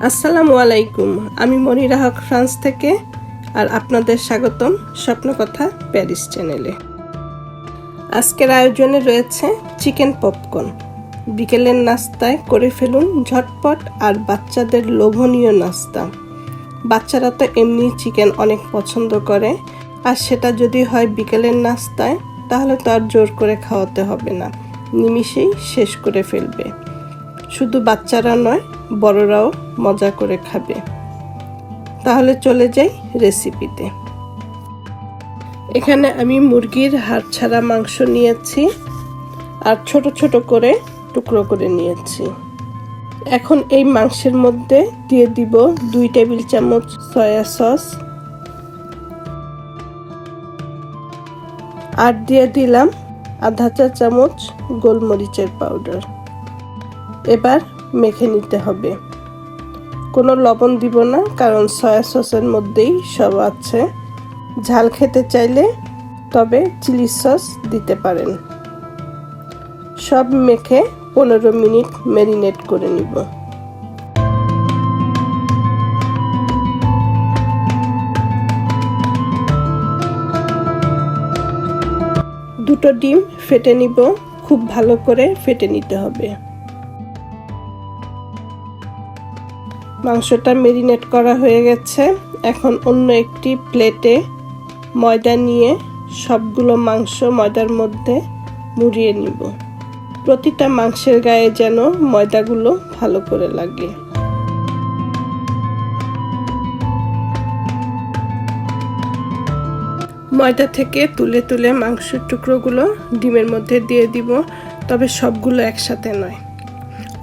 আসসালামু আলাইকুম। আমি মনিরা হক ফ্রান্স থেকে, আর আপনাদের স্বাগতম স্বপ্নকথা প্যারিস চ্যানেলে। আজকের আয়োজনে রয়েছে চিকেন পপকর্ন। বিকেলের নাস্তায় করে ফেলুন ঝটপট আর বাচ্চাদের লোভনীয় নাস্তা। বাচ্চারা তো এমনি চিকেন অনেক পছন্দ করে, আর সেটা যদি হয় বিকেলের নাস্তায়, তাহলে তো আর জোর করে খাওয়াতে হবে না, নিমিষেই শেষ করে ফেলবে। শুধু বাচ্চারা নয়, বড়রাও মজা করে খাবে। তাহলে চলে যাই রেসিপিতে। এখানে আমি মুরগির হাড় ছাড়া মাংস নিয়েছি আর ছোট ছোট করে টুকরো করে নিয়েছি। এখন এই মাংসের মধ্যে দিয়ে দিব 2 টেবিল চামচ সয়া সস, আর দিয়ে দিলাম আধা চা চামচ গোলমরিচের পাউডার। এবার মেখে নিতে হবে। কোনো লবণ দিব না, কারণ সয়া সসের মধ্যেই সব আছে। ঝাল খেতে চাইলে তবে চিলি সস দিতে পারেন। সব মেখে 15 মিনিট ম্যারিনেট করে নিব। দুটো ডিম ফেটে নিব, খুব ভালো করে ফেটে নিতে হবে। মাংসটা ম্যারিনেট করা হয়ে গেছে। এখন অন্য একটি প্লেটে ময়দা নিয়ে সবগুলো মাংস ময়দার মধ্যে মুড়িয়ে নিব। প্রতিটা মাংসের গায়ে যেন ময়দাগুলো ভালো করে লাগে। ময়দা থেকে তুলে তুলে মাংসের টুকরোগুলো ডিমের মধ্যে দিয়ে দিব, তবে সবগুলো একসাথে নয়,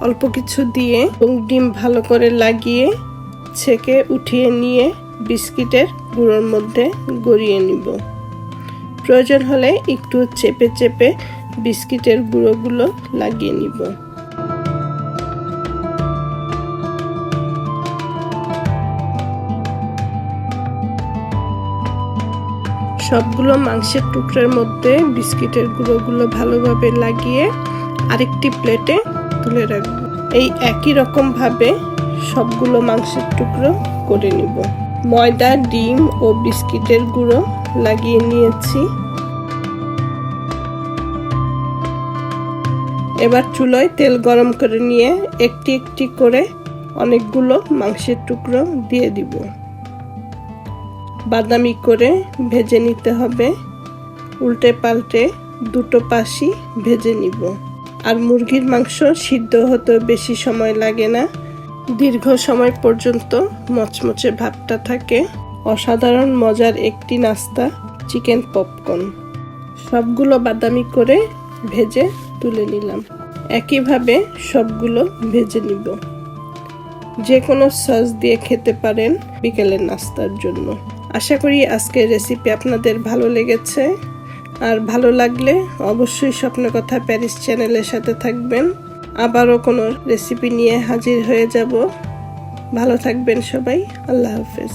অল্প কিছু দিয়ে ডিম ভালো করে লাগিয়ে ছেঁকে উঠিয়ে নিয়ে বিস্কিটের গুঁড়োর মধ্যে গড়িয়ে নিব। প্রয়োজন হলে একটু চেপে চেপে বিস্কিটের গুঁড়োগুলো লাগিয়ে নিব। সবগুলো মাংসের টুকরোর মধ্যে বিস্কিটের গুঁড়োগুলো ভালোভাবে লাগিয়ে আরেকটি প্লেটে তুলে রাখবো। এই একই রকম ভাবে সবগুলো মাংসের টুকরো করে নিব। ময়দা, ডিম ও বিস্কিটের গুঁড়ো লাগিয়ে নিয়েছি। এবার চুলায় তেল গরম করে নিয়ে একটি একটি করে অনেকগুলো মাংসের টুকরো দিয়ে দিব। বাদামি করে ভেজে নিতে হবে। উল্টে পাল্টে দুটো পাশই ভেজে নিব। আর মুরগির মাংস সিদ্ধ হতে বেশি সময় লাগে না, দীর্ঘ সময় পর্যন্ত মচমচে ভাবটা থাকে। অসাধারণ মজার একটি নাস্তা চিকেন পপকর্ন। সবগুলো বাদামি করে ভেজে তুলে নিলাম। একইভাবে সবগুলো ভেজে নিব। যে কোনো সস দিয়ে খেতে পারেন বিকেলের নাস্তার জন্য। আশা করি আজকের রেসিপি আপনাদের ভালো লেগেছে, আর ভালো লাগলে অবশ্যই স্বপ্নকথা প্যারিস চ্যানেলের সাথে থাকবেন। আবারও কোনো রেসিপি নিয়ে হাজির হয়ে যাব। ভালো থাকবেন সবাই। আল্লাহ হাফেজ।